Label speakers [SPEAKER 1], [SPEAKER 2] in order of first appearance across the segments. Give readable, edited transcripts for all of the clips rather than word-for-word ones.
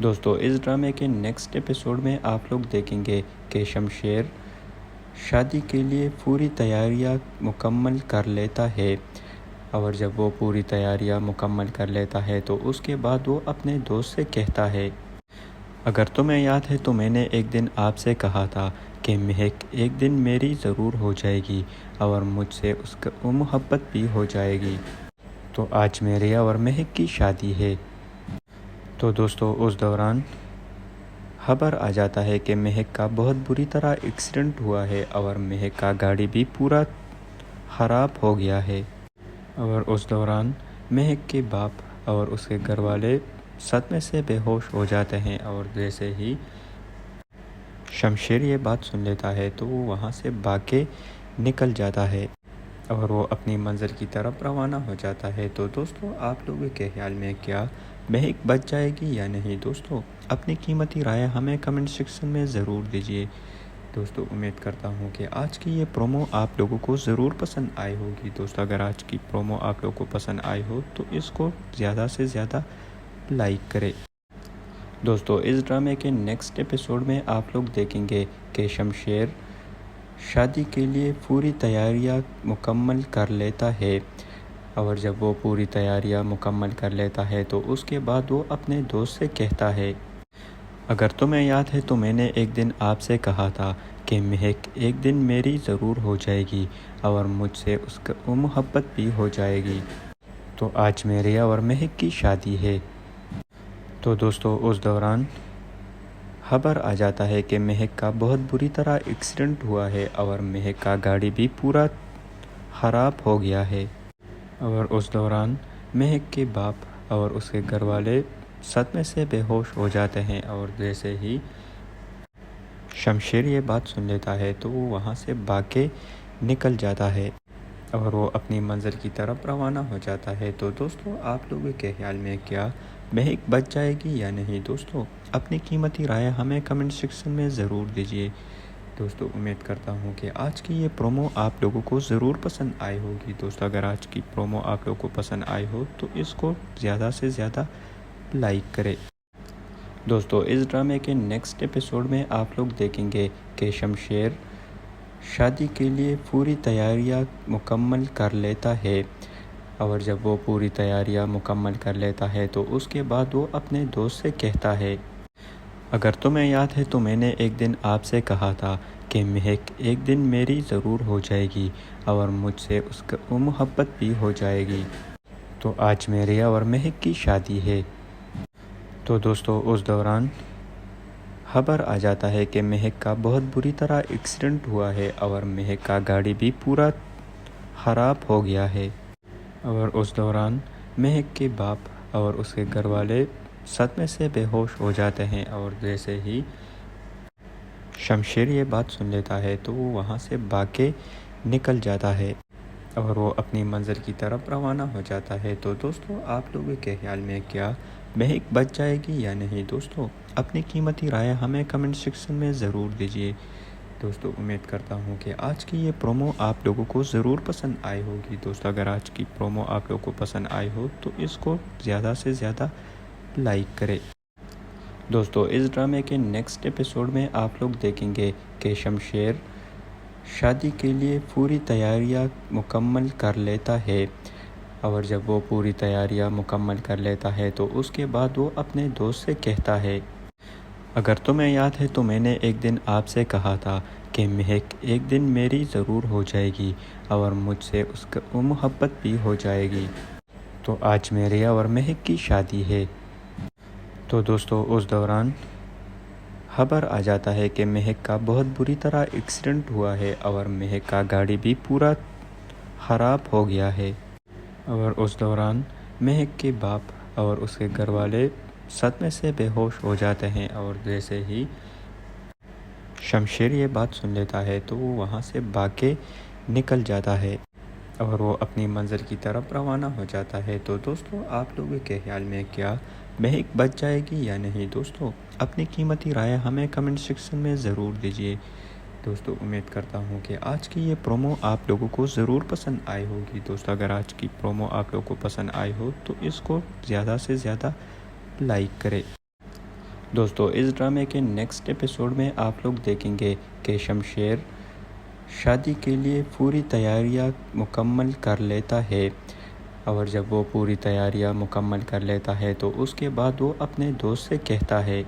[SPEAKER 1] دوستو اس ڈرامے کے نیکسٹ ایپیسوڈ میں آپ لوگ دیکھیں گے کہ شمشیر شادی کے لیے پوری تیاریاں مکمل کر لیتا ہے، اور جب وہ پوری تیاریاں مکمل کر لیتا ہے تو اس کے بعد وہ اپنے دوست سے کہتا ہے، اگر تمہیں یاد ہے تو میں نے ایک دن آپ سے کہا تھا کہ مہک ایک دن میری ضرور ہو جائے گی اور مجھ سے اس کا محبت بھی ہو جائے گی، تو آج میری اور مہک کی شادی ہے۔ تو دوستو اس دوران خبر آ جاتا ہے کہ مہک کا بہت بری طرح ایکسیڈنٹ ہوا ہے اور مہک کا گاڑی بھی پورا خراب ہو گیا ہے، اور اس دوران مہک کے باپ اور اس کے گھر والے صدمے سے بے ہوش ہو جاتے ہیں، اور جیسے ہی شمشیر یہ بات سن لیتا ہے تو وہ وہاں سے بھاگ کے نکل جاتا ہے اور وہ اپنی منزل کی طرف روانہ ہو جاتا ہے۔ تو دوستو آپ لوگوں کے خیال میں کیا مہک بچ جائے گی یا نہیں؟ دوستو اپنی قیمتی رائے ہمیں کمنٹ سیکشن میں ضرور دیجیے۔ دوستو امید کرتا ہوں کہ آج کی یہ پرومو آپ لوگوں کو ضرور پسند آئی ہوگی۔ دوستو اگر آج کی پرومو آپ لوگوں کو پسند آئی ہو تو اس کو زیادہ سے زیادہ لائک کرے۔ دوستو اس ڈرامے کے نیکسٹ ایپیسوڈ میں آپ لوگ دیکھیں گے کہ شمشیر شادی کے لیے پوری تیاریاں مکمل کر لیتا ہے، اور جب وہ پوری تیاریاں مکمل کر لیتا ہے تو اس کے بعد وہ اپنے دوست سے کہتا ہے، اگر تمہیں یاد ہے تو میں نے ایک دن آپ سے کہا تھا کہ مہک ایک دن میری ضرور ہو جائے گی اور مجھ سے اس کا محبت بھی ہو جائے گی، تو آج میری اور مہک کی شادی ہے۔ تو دوستو اس دوران خبر آ جاتا ہے کہ مہک کا بہت بری طرح ایکسیڈنٹ ہوا ہے اور مہک کا گاڑی بھی پورا خراب ہو گیا ہے، اور اس دوران مہک کے باپ اور اس کے گھر والے صدمے سے بے ہوش ہو جاتے ہیں، اور جیسے ہی شمشیر یہ بات سن لیتا ہے تو وہ وہاں سے بھاگ کے نکل جاتا ہے اور وہ اپنی منزل کی طرف روانہ ہو جاتا ہے۔ تو دوستو آپ لوگوں کے خیال میں کیا مہک بچ جائے گی یا نہیں؟ دوستو اپنی قیمتی رائے ہمیں کمنٹ سیکشن میں ضرور دیجیے۔ دوستو امید کرتا ہوں کہ آج کی یہ پرومو آپ لوگوں کو ضرور پسند آئی ہوگی۔ دوستو اگر آج کی پرومو آپ لوگوں کو پسند آئی ہو تو اس کو زیادہ سے زیادہ لائک کرے۔ دوستو اس ڈرامے کے نیکسٹ ایپیسوڈ میں آپ لوگ دیکھیں گے کہ شمشیر شادی کے لیے پوری تیاریاں مکمل کر لیتا ہے، اور جب وہ پوری تیاریاں مکمل کر لیتا ہے تو اس کے بعد وہ اپنے دوست سے کہتا ہے، اگر تمہیں یاد ہے تو میں نے ایک دن آپ سے کہا تھا کہ مہک ایک دن میری ضرور ہو جائے گی اور مجھ سے اس کا محبت بھی ہو جائے گی، تو آج میری اور مہک کی شادی ہے۔ تو دوستو اس دوران خبر آ جاتا ہے کہ مہک کا بہت بری طرح ایکسیڈنٹ ہوا ہے اور مہک کا گاڑی بھی پورا خراب ہو گیا ہے، اور اس دوران مہک کے باپ اور اس کے گھر والے صدمے سے بے ہوش ہو جاتے ہیں، اور جیسے ہی شمشیر یہ بات سن لیتا ہے تو وہ وہاں سے بھاگ کے نکل جاتا ہے اور وہ اپنی منزل کی طرف روانہ ہو جاتا ہے۔ تو دوستو آپ لوگوں کے خیال میں کیا مہک بچ جائے گی یا نہیں؟ دوستو اپنی قیمتی رائے ہمیں کمنٹ سیکشن میں ضرور دیجیے۔ دوستو امید کرتا ہوں کہ آج کی یہ پرومو آپ لوگوں کو ضرور پسند آئی ہوگی۔ دوستو اگر آج کی پرومو آپ لوگوں کو پسند آئی ہو تو اس کو زیادہ سے زیادہ لائک کرے۔ دوستو اس ڈرامے کے نیکسٹ ایپیسوڈ میں آپ لوگ دیکھیں گے کہ شمشیر شادی کے لیے پوری تیاریاں مکمل کر لیتا ہے، اور جب وہ پوری تیاریاں مکمل کر لیتا ہے تو اس کے بعد وہ اپنے دوست سے کہتا ہے، اگر تمہیں یاد ہے تو میں نے ایک دن آپ سے کہا تھا کہ مہک ایک دن میری ضرور ہو جائے گی اور مجھ سے اس کا محبت بھی ہو جائے گی، تو آج میری اور مہک کی شادی ہے۔ تو دوستو اس دوران خبر آ جاتا ہے کہ مہک کا بہت بری طرح ایکسیڈنٹ ہوا ہے اور مہک کا گاڑی بھی پورا خراب ہو گیا ہے، اور اس دوران مہک کے باپ اور اس کے گھر والے صدمے سے بے ہوش ہو جاتے ہیں، اور جیسے ہی شمشیر یہ بات سن لیتا ہے تو وہ وہاں سے بھاگ کے نکل جاتا ہے اور وہ اپنی منزل کی طرف روانہ ہو جاتا ہے۔ تو دوستو آپ لوگوں کے خیال میں کیا مہک بچ جائے گی یا نہیں؟ دوستو اپنی قیمتی رائے ہمیں کمنٹ سیکشن میں ضرور دیجیے۔ دوستو امید کرتا ہوں کہ آج کی یہ پرومو آپ لوگوں کو ضرور پسند آئی ہوگی۔ دوستو اگر آج کی پرومو آپ لوگوں کو پسند آئی ہو تو اس کو زیادہ سے زیادہ لائک کرے۔ دوستو اس ڈرامے کے نیکسٹ ایپیسوڈ میں آپ لوگ دیکھیں گے کہ شمشیر شادی کے لیے پوری تیاریاں مکمل کر لیتا ہے، اور جب وہ پوری تیاریاں مکمل کر لیتا ہے تو اس کے بعد وہ اپنے دوست سے کہتا ہے،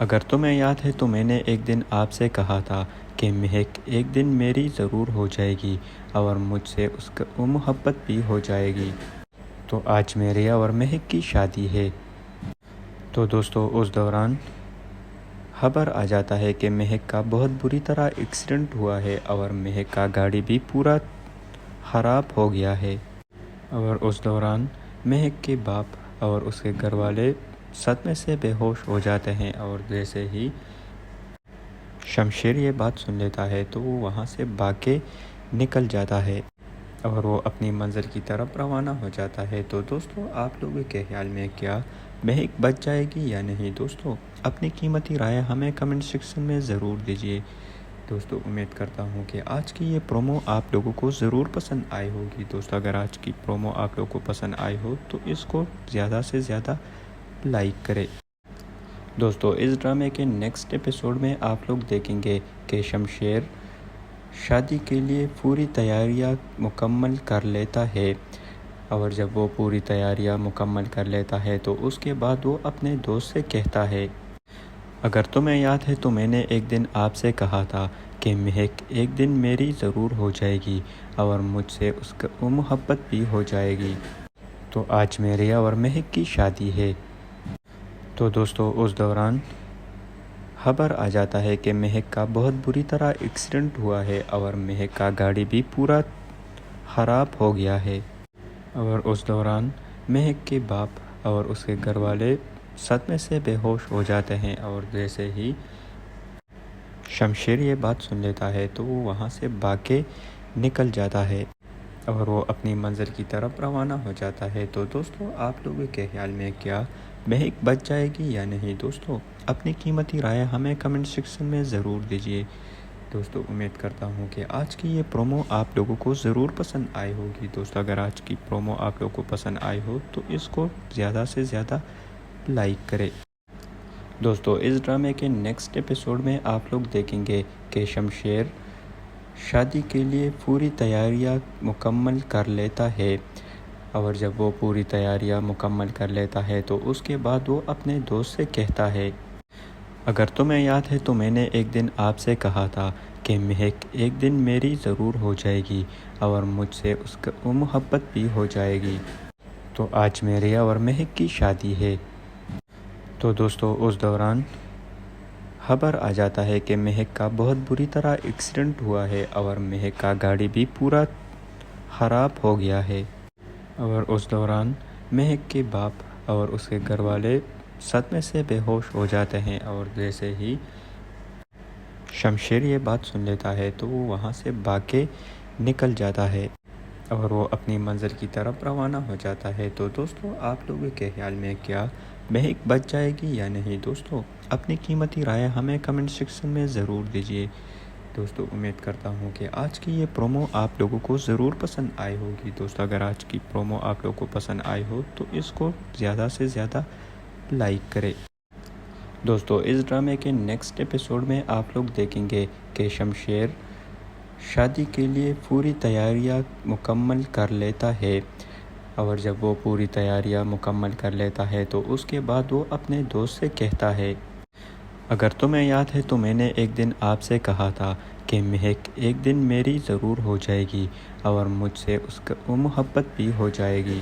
[SPEAKER 1] اگر تمہیں یاد ہے تو میں نے ایک دن آپ سے کہا تھا کہ مہک ایک دن میری ضرور ہو جائے گی اور مجھ سے اس کا محبت بھی ہو جائے گی، تو آج میرے اور مہک کی شادی ہے۔ تو دوستو اس دوران خبر آ جاتا ہے کہ مہک کا بہت بری طرح ایکسیڈنٹ ہوا ہے اور مہک کا گاڑی بھی پورا خراب ہو گیا ہے، اور اس دوران مہک کے باپ اور اس کے گھر والے صدمے سے بے ہوش ہو جاتے ہیں، اور جیسے ہی شمشیر یہ بات سن لیتا ہے تو وہ وہاں سے بھاگ کے نکل جاتا ہے اور وہ اپنی منزل کی طرف روانہ ہو جاتا ہے۔ تو دوستو آپ لوگوں کے خیال میں کیا مہک بچ جائے گی یا نہیں؟ دوستو اپنی قیمتی رائے ہمیں کمنٹ سیکشن میں ضرور دیجیے۔ دوستو امید کرتا ہوں کہ آج کی یہ پرومو آپ لوگوں کو ضرور پسند آئی ہوگی۔ دوستو اگر آج کی پرومو آپ لوگوں کو پسند آئی ہو تو اس کو زیادہ سے زیادہ لائک کرے۔ دوستو اس ڈرامے کے نیکسٹ ایپیسوڈ میں آپ لوگ دیکھیں گے کہ شمشیر شادی کے لیے پوری تیاریاں مکمل کر لیتا ہے، اور جب وہ پوری تیاریاں مکمل کر لیتا ہے تو اس کے بعد وہ اپنے دوست سے کہتا ہے، اگر تمہیں یاد ہے تو میں نے ایک دن آپ سے کہا تھا کہ مہک ایک دن میری ضرور ہو جائے گی اور مجھ سے اس کا محبت بھی ہو جائے گی، تو آج میرے اور مہک کی شادی ہے۔ تو دوستو اس دوران خبر آ جاتا ہے کہ مہک کا بہت بری طرح ایکسیڈنٹ ہوا ہے اور مہک کا گاڑی بھی پورا خراب ہو گیا ہے، اور اس دوران مہک کے باپ اور اس کے گھر والے صدمے سے بے ہوش ہو جاتے ہیں، اور جیسے ہی شمشیر یہ بات سن لیتا ہے تو وہ وہاں سے بھاگ کے نکل جاتا ہے اور وہ اپنی منزل کی طرف روانہ ہو جاتا ہے۔ تو دوستو آپ لوگوں کے خیال میں کیا مہک بچ جائے گی یا نہیں؟ دوستو اپنی قیمتی رائے ہمیں کمنٹ سیکشن میں ضرور دیجیے۔ دوستو امید کرتا ہوں کہ آج کی یہ پرومو آپ لوگوں کو ضرور پسند آئی ہوگی۔ دوستو اگر آج کی پرومو آپ لوگوں کو پسند آئی ہو تو اس کو زیادہ سے زیادہ لائک کرے۔ دوستو اس ڈرامے کے نیکسٹ ایپیسوڈ میں آپ لوگ دیکھیں گے کہ شمشیر شادی کے لیے پوری تیاریاں مکمل کر لیتا ہے، اور جب وہ پوری تیاریاں مکمل کر لیتا ہے تو اس کے بعد وہ اپنے دوست سے کہتا ہے، اگر تمہیں یاد ہے تو میں نے ایک دن آپ سے کہا تھا کہ مہک ایک دن میری ضرور ہو جائے گی اور مجھ سے اس کا محبت بھی ہو جائے گی، تو آج میرے اور مہک کی شادی ہے۔ تو دوستو اس دوران خبر آ جاتا ہے کہ مہک کا بہت بری طرح ایکسیڈنٹ ہوا ہے اور مہک کا گاڑی بھی پورا خراب ہو گیا ہے، اور اس دوران مہک کے باپ اور اس کے گھر والے صدمے سے بے ہوش ہو جاتے ہیں، اور جیسے ہی شمشیر یہ بات سن لیتا ہے تو وہ وہاں سے بھاگ کے نکل جاتا ہے اور وہ اپنی منزل کی طرف روانہ ہو جاتا ہے۔ تو دوستو آپ لوگوں کے خیال میں کیا مہک بچ جائے گی یا نہیں؟ دوستو اپنی قیمتی رائے ہمیں کمنٹ سیکشن میں ضرور دیجیے۔ دوستو امید کرتا ہوں کہ آج کی یہ پرومو آپ لوگوں کو ضرور پسند آئی ہوگی۔ دوستو اگر آج کی پرومو آپ لوگوں کو پسند آئی ہو تو اس کو زیادہ سے زیادہ لائک کرے۔ دوستو امید کرتا ہوں کہ آج کی یہ پرومو آپ لوگوں کو پسند آئی ہوگی۔ دوستو اگر آج کی پرومو آپ لوگوں کو پسند آئی ہو تو اس کو زیادہ سے زیادہ لائک کرے۔ دوستو امید کرتا ہوں کہ آج کی یہ پرومو آپ لوگوں کو پسند آئی ہو تو اس کو زیادہ سے زیادہ لائک کرے۔ دوستو اس ڈرامے کے نیکسٹ ایپیسوڈ میں آپ لوگ دیکھیں گے کہ شمشیر شادی کے لیے پوری تیاریاں مکمل کر لیتا ہے، اور جب وہ پوری تیاریاں مکمل کر لیتا ہے تو اس کے بعد وہ اپنے دوست سے کہتا ہے، اگر تمہیں یاد ہے تو میں نے ایک دن آپ سے کہا تھا کہ مہک ایک دن میری ضرور ہو جائے گی اور مجھ سے اس کا محبت بھی ہو جائے گی،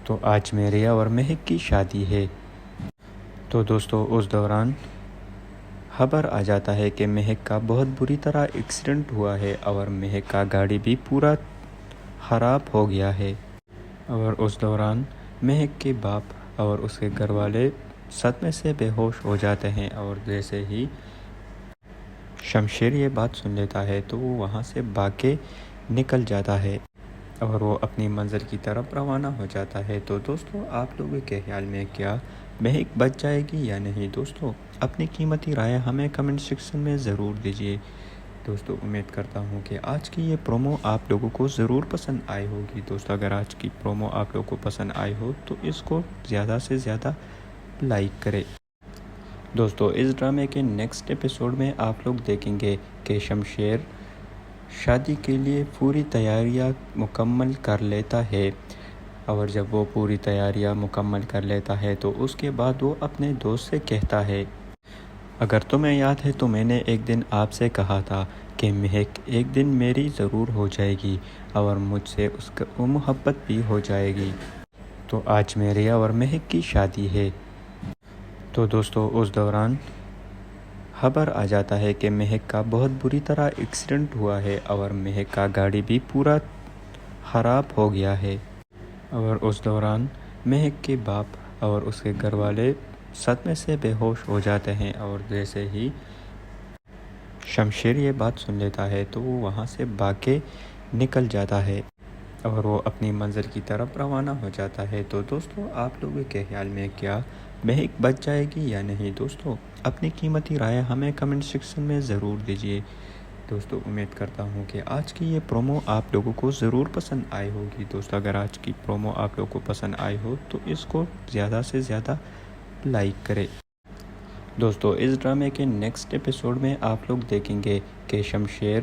[SPEAKER 1] تو آج میرے اور مہک کی شادی ہے۔ تو دوستو اس دوران خبر آ جاتا ہے کہ مہک کا بہت بری طرح ایکسیڈنٹ ہوا ہے اور مہک کا گاڑی بھی پورا خراب ہو گیا ہے، اور اس دوران مہک کے باپ اور اس کے گھر والے صدمے سے بے ہوش ہو جاتے ہیں، اور جیسے ہی شمشیر یہ بات سن لیتا ہے تو وہ وہاں سے بھاگ کے نکل جاتا ہے اور وہ اپنی منزل کی طرف روانہ ہو جاتا ہے۔ تو دوستو آپ لوگوں کے خیال میں کیا مہک بچ جائے گی یا نہیں؟ دوستو اپنی قیمتی رائے ہمیں کمنٹ سیکشن میں ضرور دیجیے۔ دوستو امید کرتا ہوں کہ آج کی یہ پرومو آپ لوگوں کو ضرور پسند آئی ہوگی۔ دوستو اگر آج کی پرومو آپ لوگوں کو پسند آئی ہو تو اس کو زیادہ سے زیادہ لائک کرے۔ دوستو اس ڈرامے کے نیکسٹ ایپیسوڈ میں آپ لوگ دیکھیں گے کہ شمشیر شادی کے لیے پوری تیاریاں مکمل کر لیتا ہے، اور جب وہ پوری تیاریاں مکمل کر لیتا ہے تو اس کے بعد وہ اپنے دوست سے کہتا ہے، اگر تمہیں یاد ہے تو میں نے ایک دن آپ سے کہا تھا کہ مہک ایک دن میری ضرور ہو جائے گی اور مجھ سے اس کا محبت بھی ہو جائے گی، تو آج میری اور مہک کی شادی ہے۔ تو دوستو اس دوران خبر آ جاتا ہے کہ مہک کا بہت بری طرح ایکسیڈنٹ ہوا ہے اور مہک کا گاڑی بھی پورا خراب ہو گیا ہے، اور اس دوران مہک کے باپ اور اس کے گھر والے صدمے سے بے ہوش ہو جاتے ہیں، اور جیسے ہی شمشیر یہ بات سن لیتا ہے تو وہ وہاں سے بھاگ کے نکل جاتا ہے اور وہ اپنی منزل کی طرف روانہ ہو جاتا ہے۔ تو دوستو آپ لوگوں کے خیال میں کیا مہک بچ جائے گی یا نہیں؟ دوستو اپنی قیمتی رائے ہمیں کمنٹ سیکشن میں ضرور دیجیے۔ دوستو امید کرتا ہوں کہ آج کی یہ پرومو آپ لوگوں کو ضرور پسند آئی ہوگی۔ دوستو اگر آج کی پرومو آپ لوگوں کو پسند آئی ہو تو اس کو زیادہ سے زیادہ لائک کرے۔ دوستو اس ڈرامے کے نیکسٹ ایپیسوڈ میں آپ لوگ دیکھیں گے کہ شمشیر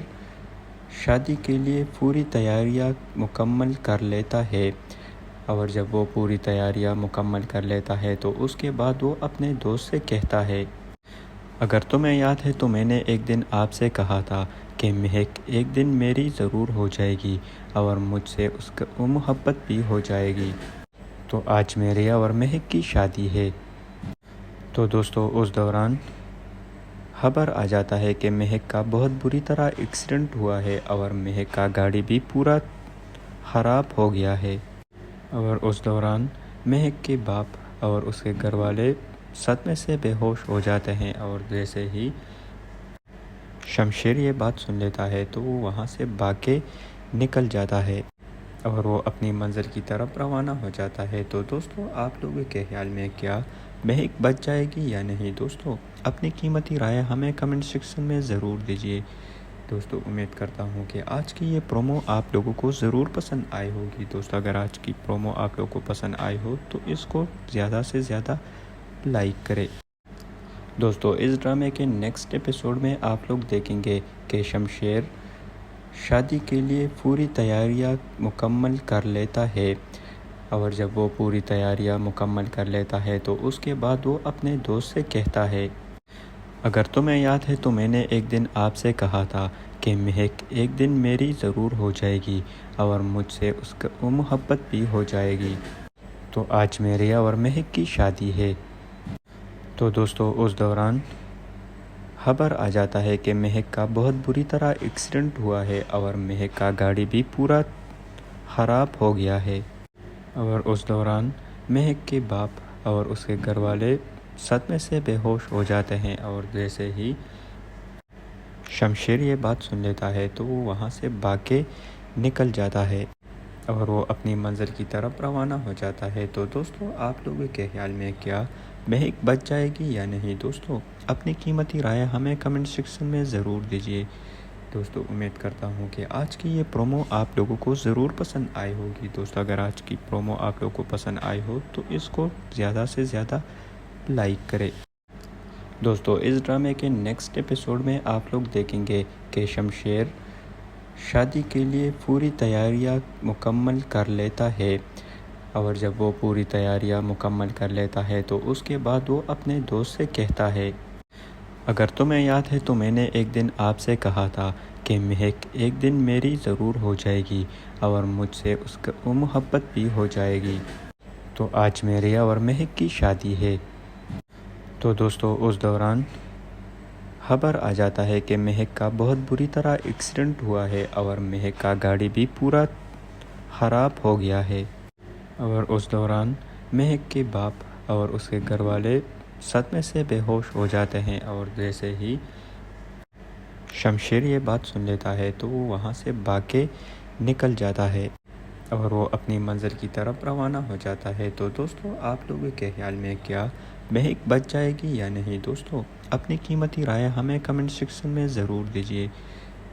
[SPEAKER 1] شادی کے لیے پوری تیاریاں مکمل کر لیتا ہے، اور جب وہ پوری تیاریاں مکمل کر لیتا ہے تو اس کے بعد وہ اپنے دوست سے کہتا ہے، اگر تمہیں یاد ہے تو میں نے ایک دن آپ سے کہا تھا کہ مہک ایک دن میری ضرور ہو جائے گی اور مجھ سے اس کا محبت بھی ہو جائے گی، تو آج میری اور مہک کی شادی ہے۔ تو دوستو اس دوران خبر آ جاتا ہے کہ مہک کا بہت بری طرح ایکسیڈنٹ ہوا ہے اور مہک کا گاڑی بھی پورا خراب ہو گیا ہے، اور اس دوران مہک کے باپ اور اس کے گھر والے صدمے سے بے ہوش ہو جاتے ہیں، اور جیسے ہی شمشیر یہ بات سن لیتا ہے تو وہ وہاں سے بھاگ کے نکل جاتا ہے اور وہ اپنی منزل کی طرف روانہ ہو جاتا ہے۔ تو دوستو آپ لوگوں کے خیال میں کیا مہک بچ جائے گی یا نہیں؟ دوستو اپنی قیمتی رائے ہمیں کمنٹ سیکشن میں ضرور دیجیے۔ دوستو امید کرتا ہوں کہ آج کی یہ پرومو آپ لوگوں کو ضرور پسند آئی ہوگی۔ دوستو اگر آج کی پرومو آپ لوگوں کو پسند آئی ہو تو اس کو زیادہ سے زیادہ لائک کرے۔ دوستو اس ڈرامے کے نیکسٹ ایپیسوڈ میں آپ لوگ دیکھیں گے کہ شمشیر شادی کے لیے پوری تیاریاں مکمل کر لیتا ہے، اور جب وہ پوری تیاریاں مکمل کر لیتا ہے تو اس کے بعد وہ اپنے دوست سے کہتا ہے، اگر تمہیں یاد ہے تو میں نے ایک دن آپ سے کہا تھا کہ مہک ایک دن میری ضرور ہو جائے گی اور مجھ سے اس کا محبت بھی ہو جائے گی، تو آج میری اور مہک کی شادی ہے۔ تو دوستو اس دوران خبر آ جاتا ہے کہ مہک کا بہت بری طرح ایکسیڈنٹ ہوا ہے اور مہک کا گاڑی بھی پورا خراب ہو گیا ہے، اور اس دوران مہک کے باپ اور اس کے گھر والے صدمے سے بے ہوش ہو جاتے ہیں، اور جیسے ہی شمشیر یہ بات سن لیتا ہے تو وہ وہاں سے بھاگ کے نکل جاتا ہے اور وہ اپنی منزل کی طرف روانہ ہو جاتا ہے۔ تو دوستو آپ لوگوں کے خیال میں کیا مہک بچ جائے گی یا نہیں؟ دوستو اپنی قیمتی رائے ہمیں کمنٹ سیکشن میں ضرور دیجیے۔ دوستو امید کرتا ہوں کہ آج کی یہ پرومو آپ لوگوں کو ضرور پسند آئی ہوگی۔ دوستو اگر آج کی پرومو آپ لوگوں کو پسند آئی ہو تو اس کو زیادہ سے زیادہ لائک کرے۔ دوستو اس ڈرامے کے نیکسٹ ایپیسوڈ میں آپ لوگ دیکھیں گے کہ شمشیر شادی کے لیے پوری تیاریاں مکمل کر لیتا ہے، اور جب وہ پوری تیاریاں مکمل کر لیتا ہے تو اس کے بعد وہ اپنے دوست سے کہتا ہے، اگر تمہیں یاد ہے تو میں نے ایک دن آپ سے کہا تھا کہ مہک ایک دن میری ضرور ہو جائے گی اور مجھ سے اس کا محبت بھی ہو جائے گی، تو آج میری اور مہک کی شادی ہے۔ تو دوستو اس دوران خبر آ جاتا ہے کہ مہک کا بہت بری طرح ایکسیڈنٹ ہوا ہے اور مہک کا گاڑی بھی پورا خراب ہو گیا ہے، اور اس دوران مہک کے باپ اور اس کے گھر والے صدمے سے بے ہوش ہو جاتے ہیں، اور جیسے ہی شمشیر یہ بات سن لیتا ہے تو وہ وہاں سے بھاگ کے نکل جاتا ہے اور وہ اپنی منزل کی طرف روانہ ہو جاتا ہے۔ تو دوستو آپ لوگوں کے خیال میں کیا مہک بچ جائے گی یا نہیں؟ دوستو اپنی قیمتی رائے ہمیں کمنٹ سیکشن میں ضرور دیجیے۔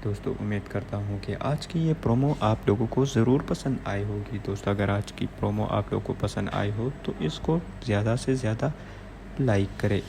[SPEAKER 1] دوستو امید کرتا ہوں کہ آج کی یہ پرومو آپ لوگوں کو ضرور پسند آئی ہوگی۔ دوستو اگر آج کی پرومو آپ لوگوں کو پسند آئی ہو تو اس کو زیادہ سے زیادہ لائک کرے۔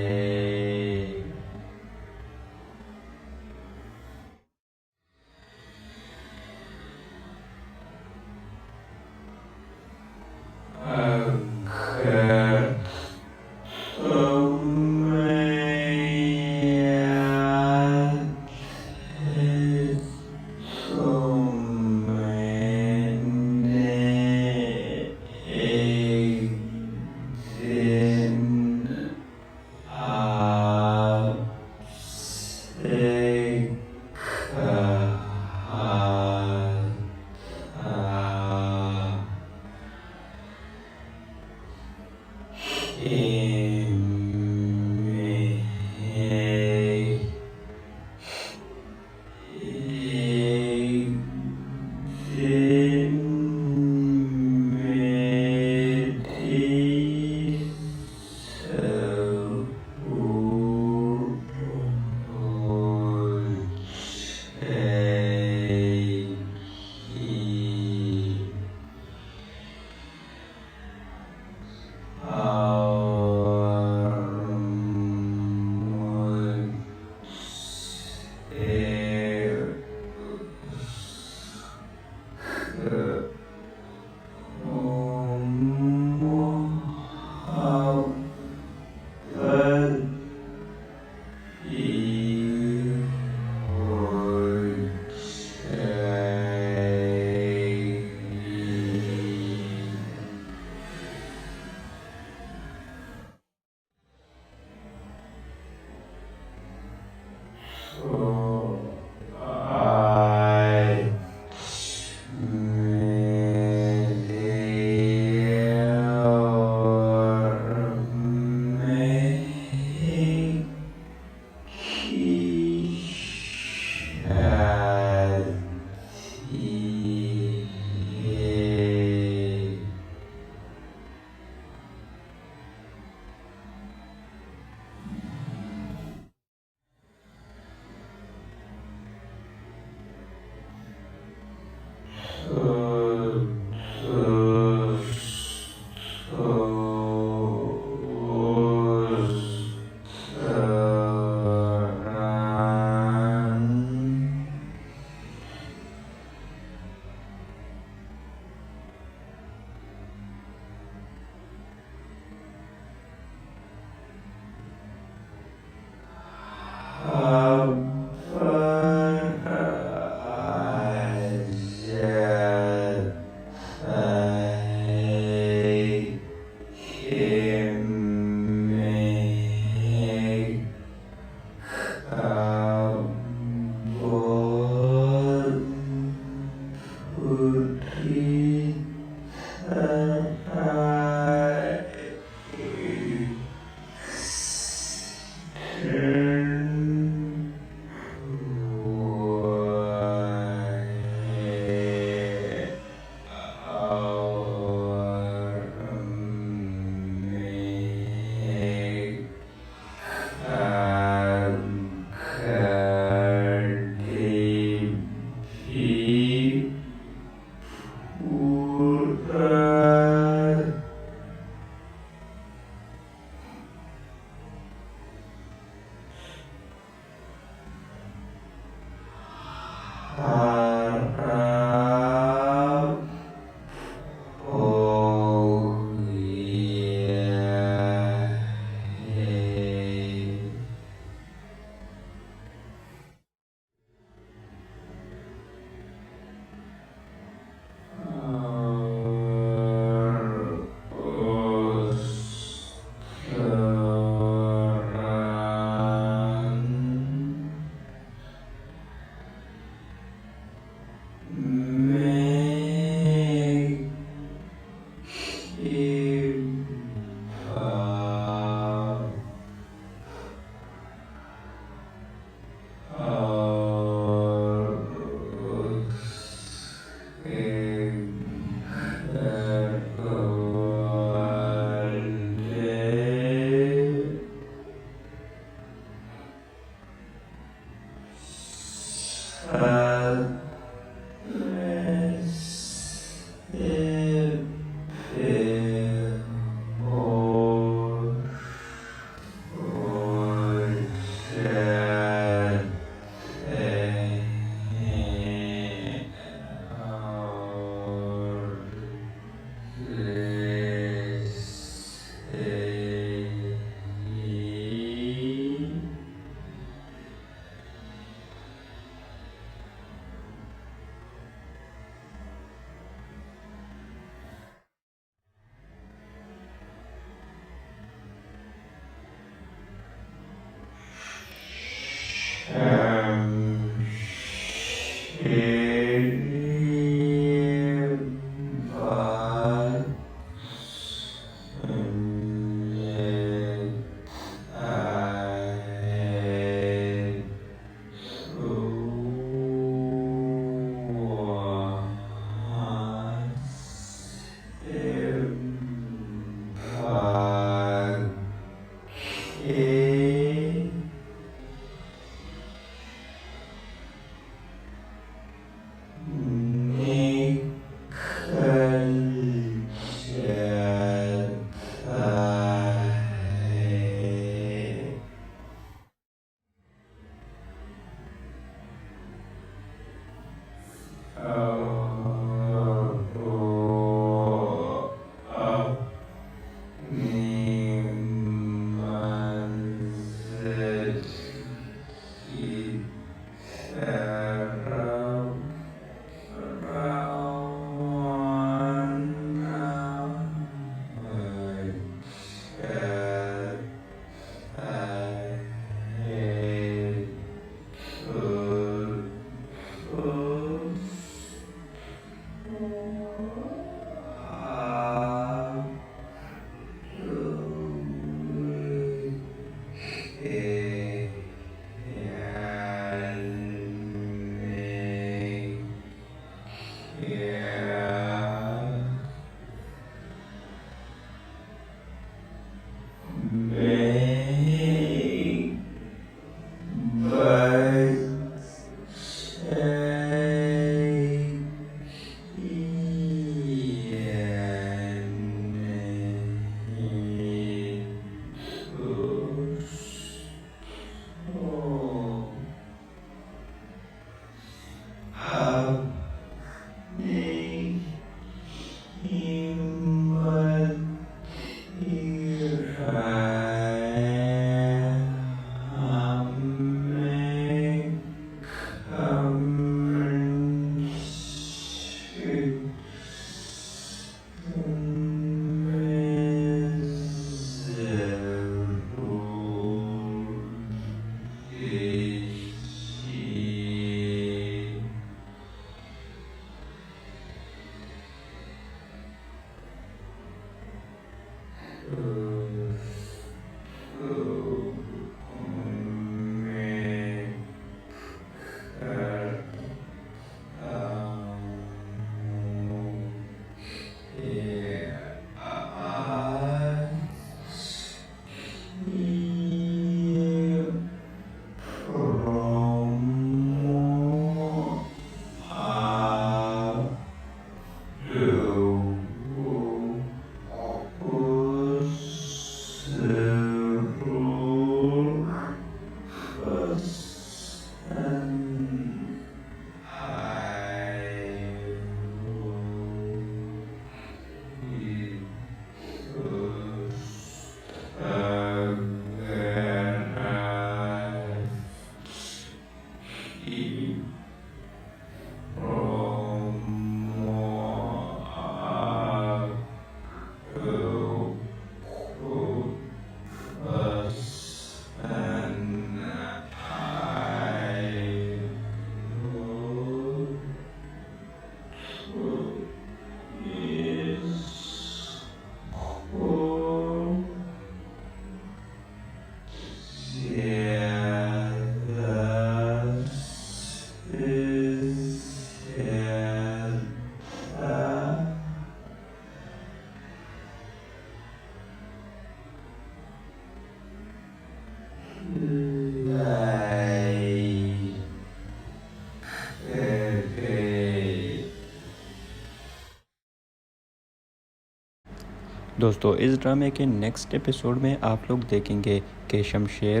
[SPEAKER 1] دوستو اس ڈرامے کے نیکسٹ ایپیسوڈ میں آپ لوگ دیکھیں گے کہ شمشیر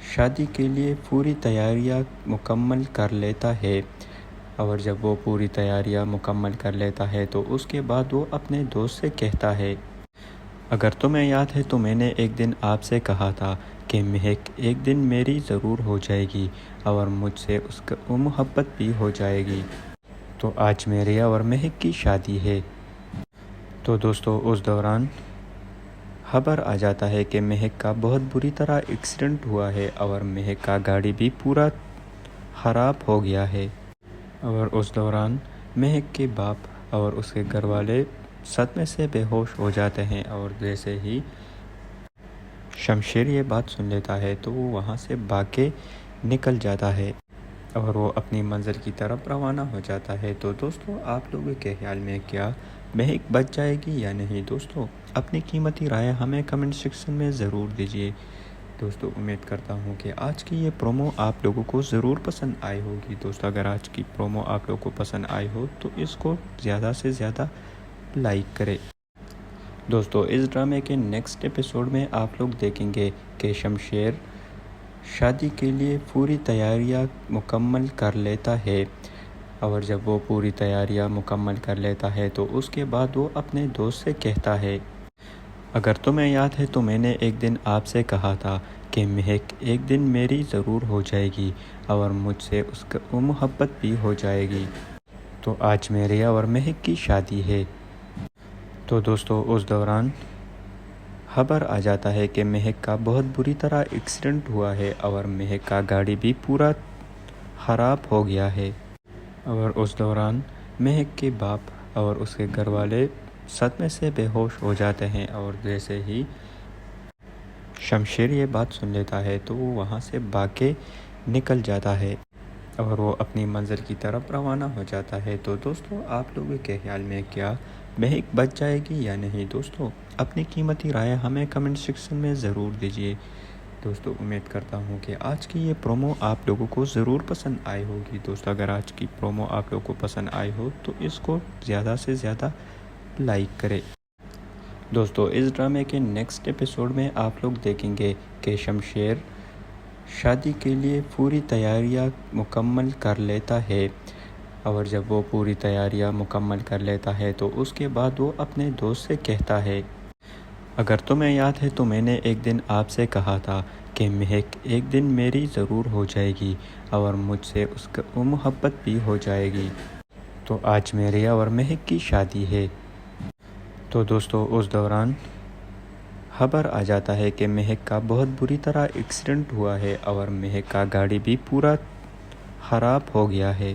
[SPEAKER 1] شادی کے لیے پوری تیاریاں مکمل کر لیتا ہے، اور جب وہ پوری تیاریاں مکمل کر لیتا ہے تو اس کے بعد وہ اپنے دوست سے کہتا ہے، اگر تمہیں یاد ہے تو میں نے ایک دن آپ سے کہا تھا کہ مہک ایک دن میری ضرور ہو جائے گی اور مجھ سے اس کا محبت بھی ہو جائے گی، تو آج میری اور مہک کی شادی ہے۔ تو دوستو اس دوران خبر آ جاتا ہے کہ مہک کا بہت بری طرح ایکسیڈنٹ ہوا ہے اور مہک کا گاڑی بھی پورا خراب ہو گیا ہے، اور اس دوران مہک کے باپ اور اس کے گھر والے صدمے سے بے ہوش ہو جاتے ہیں، اور جیسے ہی شمشیر یہ بات سن لیتا ہے تو وہ وہاں سے بھاگ کے نکل جاتا ہے اور وہ اپنی منزل کی طرف روانہ ہو جاتا ہے۔ تو دوستو آپ لوگوں کے خیال میں کیا مہک بچ جائے گی یا نہیں؟ دوستو اپنی قیمتی رائے ہمیں کمنٹ سیکشن میں ضرور دیجیے۔ دوستو امید کرتا ہوں کہ آج کی یہ پرومو آپ لوگوں کو ضرور پسند آئی ہوگی۔ دوستو اگر آج کی پرومو آپ لوگوں کو پسند آئی ہو تو اس کو زیادہ سے زیادہ لائک کرے۔ دوستو اس ڈرامے کے نیکسٹ ایپیسوڈ میں آپ لوگ دیکھیں گے کہ شمشیر شادی کے لیے پوری تیاریاں مکمل کر لیتا ہے، اور جب وہ پوری تیاریاں مکمل کر لیتا ہے تو اس کے بعد وہ اپنے دوست سے کہتا ہے، اگر تمہیں یاد ہے تو میں نے ایک دن آپ سے کہا تھا کہ مہک ایک دن میری ضرور ہو جائے گی اور مجھ سے اس کا محبت بھی ہو جائے گی، تو آج میری اور مہک کی شادی ہے۔ تو دوستو اس دوران خبر آ جاتا ہے کہ مہک کا بہت بری طرح ایکسیڈنٹ ہوا ہے اور مہک کا گاڑی بھی پورا خراب ہو گیا ہے، اور اس دوران مہک کے باپ اور اس کے گھر والے صدمے سے بے ہوش ہو جاتے ہیں، اور جیسے ہی شمشیر یہ بات سن لیتا ہے تو وہ وہاں سے بھاگ کے نکل جاتا ہے اور وہ اپنی منزل کی طرف روانہ ہو جاتا ہے۔ تو دوستو آپ لوگوں کے خیال میں کیا مہک بچ جائے گی یا نہیں؟ دوستو اپنی قیمتی رائے ہمیں کمنٹ سیکشن میں ضرور دیجیے۔ دوستو امید کرتا ہوں کہ آج کی یہ پرومو آپ لوگوں کو ضرور پسند آئی ہوگی۔ دوستو اگر آج کی پرومو آپ لوگوں کو پسند آئی ہو تو اس کو زیادہ سے زیادہ لائک کرے۔ دوستو اس ڈرامے کے نیکسٹ ایپیسوڈ میں آپ لوگ دیکھیں گے کہ شمشیر شادی کے لیے پوری تیاریاں مکمل کر لیتا ہے، اور جب وہ پوری تیاریاں مکمل کر لیتا ہے تو اس کے بعد وہ اپنے دوست سے کہتا ہے، اگر تمہیں یاد ہے تو میں نے ایک دن آپ سے کہا تھا کہ مہک ایک دن میری ضرور ہو جائے گی اور مجھ سے اس کا محبت بھی ہو جائے گی، تو آج میری اور مہک کی شادی ہے۔ تو دوستو اس دوران خبر آ جاتا ہے کہ مہک کا بہت بری طرح ایکسیڈنٹ ہوا ہے اور مہک کا گاڑی بھی پورا خراب ہو گیا ہے،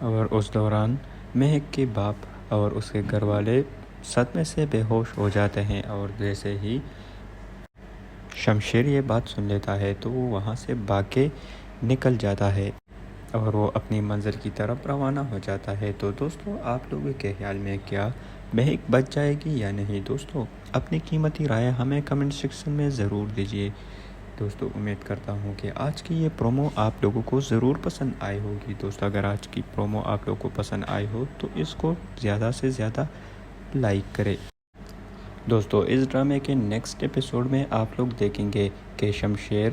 [SPEAKER 1] اور اس دوران مہک کے باپ اور اس کے گھر والے صدمے سے بے ہوش ہو جاتے ہیں، اور جیسے ہی شمشیر یہ بات سن لیتا ہے تو وہ وہاں سے بھاگ کے نکل جاتا ہے اور وہ اپنی منزل کی طرف روانہ ہو جاتا ہے۔ تو دوستو آپ لوگوں کے خیال میں کیا مہک بچ جائے گی یا نہیں؟ دوستو اپنی قیمتی رائے ہمیں کمنٹ سیکشن میں ضرور دیجیے۔ دوستو امید کرتا ہوں کہ آج کی یہ پرومو آپ لوگوں کو ضرور پسند آئی ہوگی۔ دوستو اگر آج کی پرومو آپ لوگوں کو پسند آئی ہو تو اس کو زیادہ سے زیادہ لائک کرے۔ دوستو امید کرتا ہوں کہ آج کی یہ پرومو آپ لوگوں کو پسند آئی ہوگی۔ دوستو اگر آج کی پرومو آپ لوگوں کو پسند آئی ہو تو اس کو زیادہ سے زیادہ لائک کرے۔ دوستو امید کرتا ہوں کہ آج کی یہ پرومو آپ لوگوں کو پسند آئی ہو تو اس کو زیادہ سے زیادہ لائک کرے۔ دوستو اس ڈرامے کے نیکسٹ ایپیسوڈ میں آپ لوگ دیکھیں گے کہ شمشیر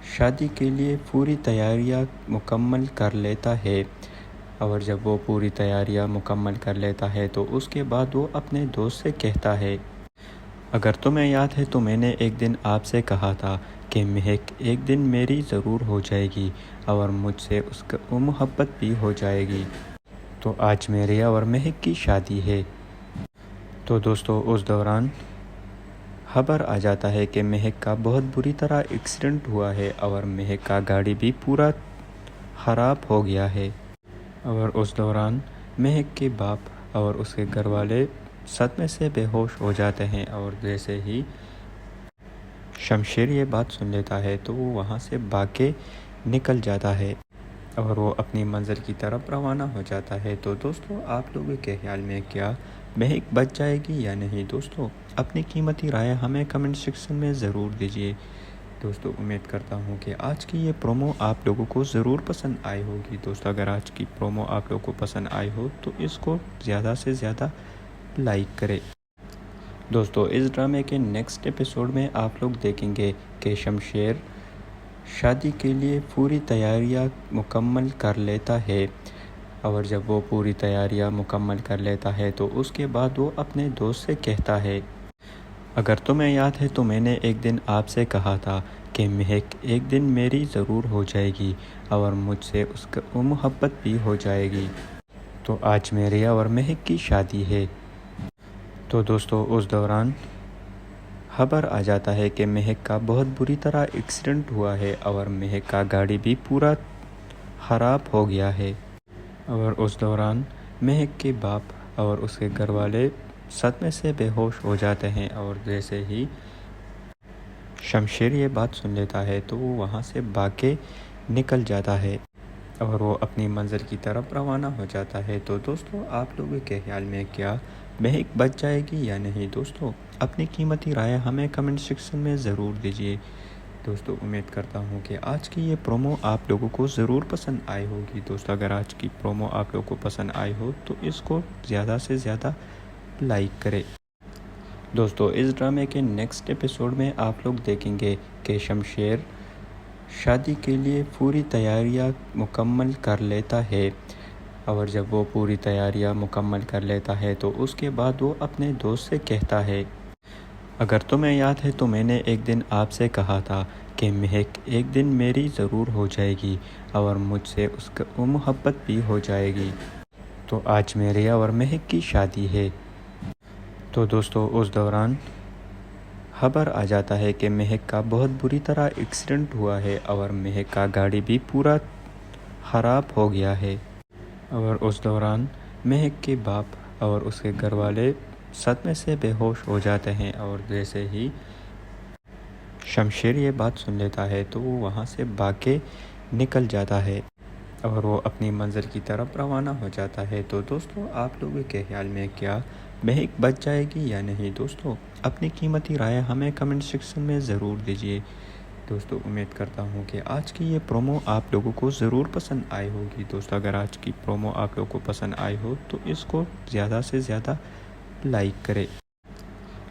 [SPEAKER 1] شادی کے لیے پوری تیاریاں مکمل کر لیتا ہے، اور جب وہ پوری تیاریاں مکمل کر لیتا ہے تو اس کے بعد وہ اپنے دوست سے کہتا ہے، اگر تمہیں یاد ہے تو میں نے ایک دن آپ سے کہا تھا کہ مہک ایک دن میری ضرور ہو جائے گی اور مجھ سے اس کا محبت بھی ہو جائے گی، تو آج میری اور مہک کی شادی ہے۔ تو دوستو اس دوران خبر آ جاتا ہے کہ مہک کا بہت بری طرح ایکسیڈنٹ ہوا ہے اور مہک کا گاڑی بھی پورا خراب ہو گیا ہے، اور اس دوران مہک کے باپ اور اس کے گھر والے صدمے سے بے ہوش ہو جاتے ہیں، اور جیسے ہی شمشیر یہ بات سن لیتا ہے تو وہ وہاں سے بھاگ کے نکل جاتا ہے اور وہ اپنی منزل کی طرف روانہ ہو جاتا ہے۔ تو دوستو آپ لوگوں کے خیال میں کیا مہک بچ جائے گی یا نہیں؟ دوستو اپنی قیمتی رائے ہمیں کمنٹ سیکشن میں ضرور دیجیے۔ دوستو امید کرتا ہوں کہ آج کی یہ پرومو آپ لوگوں کو ضرور پسند آئی ہوگی۔ دوستو اگر آج کی پرومو آپ لوگوں کو پسند آئی ہو تو اس کو زیادہ سے زیادہ لائک کرے۔ دوستو اس ڈرامے کے نیکسٹ ایپیسوڈ میں آپ لوگ دیکھیں گے کہ شمشیر شادی کے لیے پوری تیاریاں مکمل کر لیتا ہے، اور جب وہ پوری تیاریاں مکمل کر لیتا ہے تو اس کے بعد وہ اپنے دوست سے کہتا ہے، اگر تمہیں یاد ہے تو میں نے ایک دن آپ سے کہا تھا کہ مہک ایک دن میری ضرور ہو جائے گی اور مجھ سے اس کا محبت بھی ہو جائے گی، تو آج میری اور مہک کی شادی ہے۔ تو دوستو اس دوران خبر آ جاتا ہے کہ مہک کا بہت بری طرح ایکسیڈنٹ ہوا ہے اور مہک کا گاڑی بھی پورا خراب ہو گیا ہے، اور اس دوران مہک کے باپ اور اس کے گھر والے صدمے سے بے ہوش ہو جاتے ہیں، اور جیسے ہی شمشیر یہ بات سن لیتا ہے تو وہ وہاں سے بھاگ کے نکل جاتا ہے اور وہ اپنی منزل کی طرف روانہ ہو جاتا ہے۔ تو دوستو آپ لوگوں کے خیال میں کیا مہک بچ جائے گی یا نہیں؟ دوستو اپنی قیمتی رائے ہمیں کمنٹ سیکشن میں ضرور دیجیے۔ دوستو امید کرتا ہوں کہ آج کی یہ پرومو آپ لوگوں کو ضرور پسند آئی ہوگی۔ دوستو اگر آج کی پرومو آپ لوگوں کو پسند آئی ہو تو اس کو زیادہ سے زیادہ لائک کرے۔ دوستو اس ڈرامے کے نیکسٹ ایپیسوڈ میں آپ لوگ دیکھیں گے کہ شمشیر شادی کے لیے پوری تیاریاں مکمل کر لیتا ہے، اور جب وہ پوری تیاریاں مکمل کر لیتا ہے تو اس کے بعد وہ اپنے دوست سے کہتا ہے، اگر تمہیں یاد ہے تو میں نے ایک دن آپ سے کہا تھا کہ مہک ایک دن میری ضرور ہو جائے گی اور مجھ سے اس کا محبت بھی ہو جائے گی، تو آج میری اور مہک کی شادی ہے۔ تو دوستو اس دوران خبر آ جاتا ہے کہ مہک کا بہت بری طرح ایکسیڈنٹ ہوا ہے اور مہک کا گاڑی بھی پورا خراب ہو گیا ہے، اور اس دوران مہک کے باپ اور اس کے گھر والے صدمے سے بے ہوش ہو جاتے ہیں، اور جیسے ہی شمشیر یہ بات سن لیتا ہے تو وہ وہاں سے بھاگ کے نکل جاتا ہے اور وہ اپنی منزل کی طرف روانہ ہو جاتا ہے۔ تو دوستو آپ لوگوں کے خیال میں کیا مہک بچ جائے گی یا نہیں؟ دوستو اپنی قیمتی رائے ہمیں کمنٹ سیکشن میں ضرور دیجیے۔ دوستو امید کرتا ہوں کہ آج کی یہ پرومو آپ لوگوں کو ضرور پسند آئی ہوگی۔ دوستو اگر آج کی پرومو آپ لوگوں کو پسند آئی ہو تو اس کو زیادہ سے زیادہ لائک کرے۔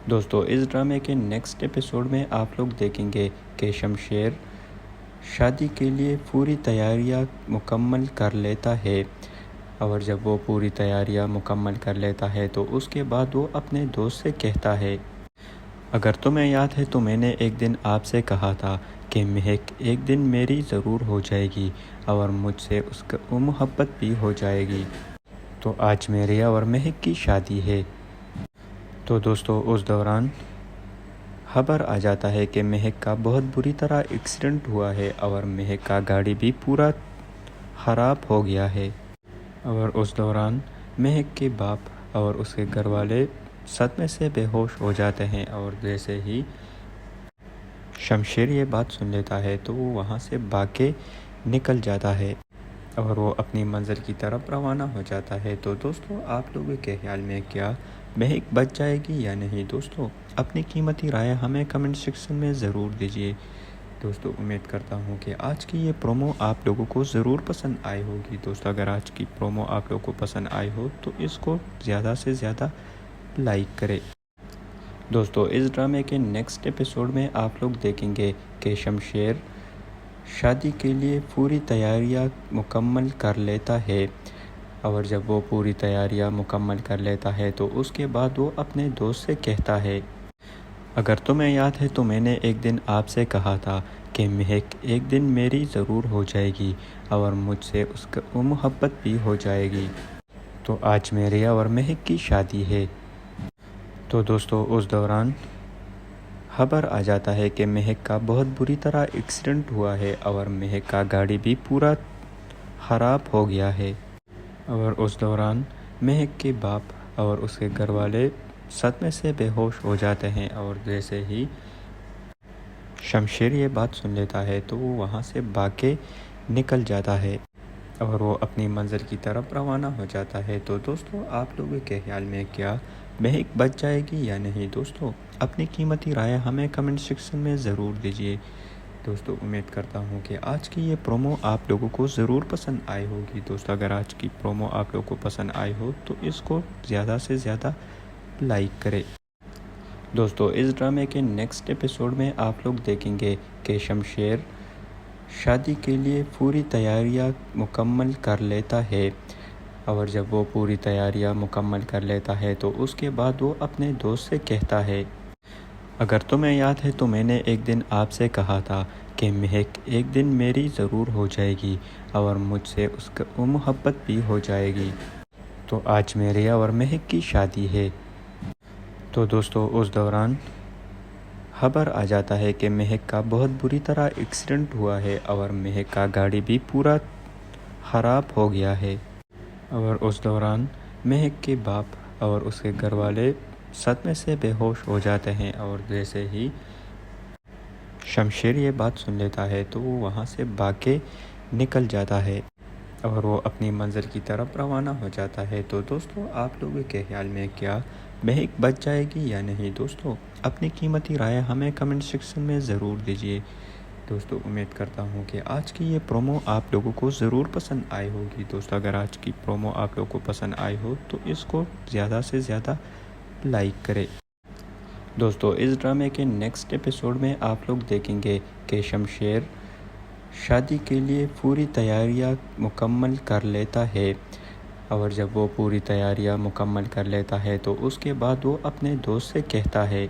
[SPEAKER 1] دوستو اس ڈرامے کے نیکسٹ ایپیسوڈ میں آپ لوگ دیکھیں گے کہ شمشیر شادی کے لیے پوری تیاریاں مکمل کر لیتا ہے، اور جب وہ پوری تیاریاں مکمل کر لیتا ہے تو اس کے بعد وہ اپنے دوست سے کہتا ہے، اگر تمہیں یاد ہے تو میں نے ایک دن آپ سے کہا تھا کہ مہک ایک دن میری ضرور ہو جائے گی اور مجھ سے اس کا محبت بھی ہو جائے گی، تو آج میری اور مہک کی شادی ہے۔ تو دوستو اس دوران خبر آ جاتا ہے کہ مہک کا بہت بری طرح ایکسیڈنٹ ہوا ہے اور مہک کا گاڑی بھی پورا خراب ہو گیا ہے، اور اس دوران مہک کے باپ اور اس کے گھر والے صدمے سے بے ہوش ہو جاتے ہیں، اور جیسے ہی شمشیر یہ بات سن لیتا ہے تو وہ وہاں سے بھاگ کے نکل جاتا ہے اور وہ اپنی منزل کی طرف روانہ ہو جاتا ہے۔ تو دوستو آپ لوگوں کے خیال میں کیا مہک بچ جائے گی یا نہیں؟ دوستو اپنی قیمتی رائے ہمیں کمنٹ سیکشن میں ضرور دیجیے۔ دوستو امید کرتا ہوں کہ آج کی یہ پرومو آپ لوگوں کو ضرور پسند آئی ہوگی۔ دوستو اگر آج کی پرومو آپ لوگوں کو پسند آئی ہو تو اس کو زیادہ سے زیادہ لائک کرے۔ دوستو اس ڈرامے کے نیکسٹ ایپیسوڈ میں آپ لوگ دیکھیں گے کہ شمشیر شادی کے لیے پوری تیاریاں مکمل کر لیتا ہے، اور جب وہ پوری تیاریاں مکمل کر لیتا ہے تو اس کے بعد وہ اپنے دوست سے کہتا ہے، اگر تمہیں یاد ہے تو میں نے ایک دن آپ سے کہا تھا کہ مہک ایک دن میری ضرور ہو جائے گی اور مجھ سے اس کا محبت بھی ہو جائے گی، تو آج میری اور مہک کی شادی ہے۔ تو دوستو اس دوران خبر آ جاتا ہے کہ مہک کا بہت بری طرح ایکسیڈنٹ ہوا ہے اور مہک کا گاڑی بھی پورا خراب ہو گیا ہے، اور اس دوران مہک کے باپ اور اس کے گھر والے صدمے سے بے ہوش ہو جاتے ہیں، اور جیسے ہی شمشیر یہ بات سن لیتا ہے تو وہ وہاں سے بھاگ کے نکل جاتا ہے اور وہ اپنی منزل کی طرف روانہ ہو جاتا ہے۔ تو دوستو آپ لوگوں کے خیال میں کیا مہک بچ جائے گی یا نہیں؟ دوستو اپنی قیمتی رائے ہمیں کمنٹ سیکشن میں ضرور دیجیے۔ دوستو امید کرتا ہوں کہ آج کی یہ پرومو آپ لوگوں کو ضرور پسند آئی ہوگی۔ دوستو اگر آج کی پرومو آپ لوگوں کو پسند آئی ہو تو اس کو زیادہ سے زیادہ لائک کرے۔ دوستو اس ڈرامے کے نیکسٹ ایپیسوڈ میں آپ لوگ دیکھیں گے کہ شمشیر شادی کے لیے پوری تیاریاں مکمل کر لیتا ہے، اور جب وہ پوری تیاریاں مکمل کر لیتا ہے تو اس کے بعد وہ اپنے دوست سے کہتا ہے، اگر تمہیں یاد ہے تو میں نے ایک دن آپ سے کہا تھا کہ مہک ایک دن میری ضرور ہو جائے گی اور مجھ سے اس کا محبت بھی ہو جائے گی، تو آج میری اور مہک کی شادی ہے۔ تو دوستو اس دوران خبر آ جاتا ہے کہ مہک کا بہت بری طرح ایکسیڈنٹ ہوا ہے اور مہک کا گاڑی بھی پورا خراب ہو گیا ہے، اور اس دوران مہک کے باپ اور اس کے گھر والے صدمے سے بے ہوش ہو جاتے ہیں، اور جیسے ہی شمشیر یہ بات سن لیتا ہے تو وہ وہاں سے بھاگ کے نکل جاتا ہے اور وہ اپنی منزل کی طرف روانہ ہو جاتا ہے۔ تو دوستو آپ لوگوں کے خیال میں کیا مہک بچ جائے گی یا نہیں؟ دوستو اپنی قیمتی رائے ہمیں کمنٹ سیکشن میں ضرور دیجیے۔ دوستو امید کرتا ہوں کہ آج کی یہ پرومو آپ لوگوں کو ضرور پسند آئی ہوگی۔ دوستو اگر آج کی پرومو آپ لوگوں کو پسند آئی ہو تو اس کو زیادہ سے زیادہ لائک کرے۔ دوستو اس ڈرامے کے نیکسٹ ایپیسوڈ میں آپ لوگ دیکھیں گے کہ شمشیر شادی کے لیے پوری تیاریاں مکمل کر لیتا ہے، اور جب وہ پوری تیاریاں مکمل کر لیتا ہے تو اس کے بعد وہ اپنے دوست سے کہتا ہے،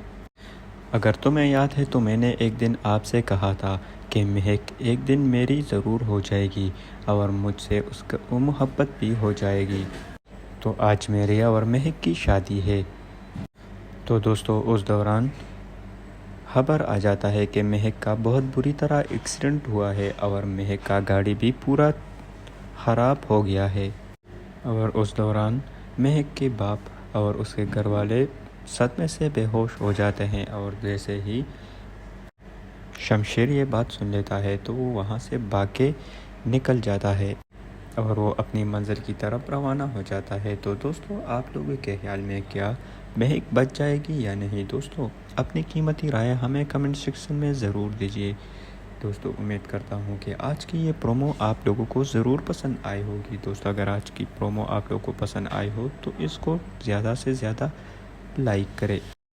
[SPEAKER 1] اگر تمہیں یاد ہے تو میں نے ایک دن آپ سے کہا تھا کہ مہک ایک دن میری ضرور ہو جائے گی اور مجھ سے اس کا محبت بھی ہو جائے گی، تو آج میری اور مہک کی شادی ہے۔ تو دوستو اس دوران خبر آ جاتا ہے کہ مہک کا بہت بری طرح ایکسیڈنٹ ہوا ہے اور مہک کا گاڑی بھی پورا خراب ہو گیا ہے، اور اس دوران مہک کے باپ اور اس کے گھر والے صدمے سے بے ہوش ہو جاتے ہیں، اور جیسے ہی شمشیر یہ بات سن لیتا ہے تو وہ وہاں سے بھاگ کے نکل جاتا ہے اور وہ اپنی منزل کی طرف روانہ ہو جاتا ہے۔ تو دوستو آپ لوگوں کے خیال میں کیا مہک بچ جائے گی یا نہیں؟ دوستو اپنی قیمتی رائے ہمیں کمنٹ سیکشن میں ضرور دیجیے۔ دوستو امید کرتا ہوں کہ آج کی یہ پرومو آپ لوگوں کو ضرور پسند آئی ہوگی۔ دوستو اگر آج کی پرومو آپ لوگوں کو پسند آئی ہو تو اس کو زیادہ سے زیادہ لائک کرے۔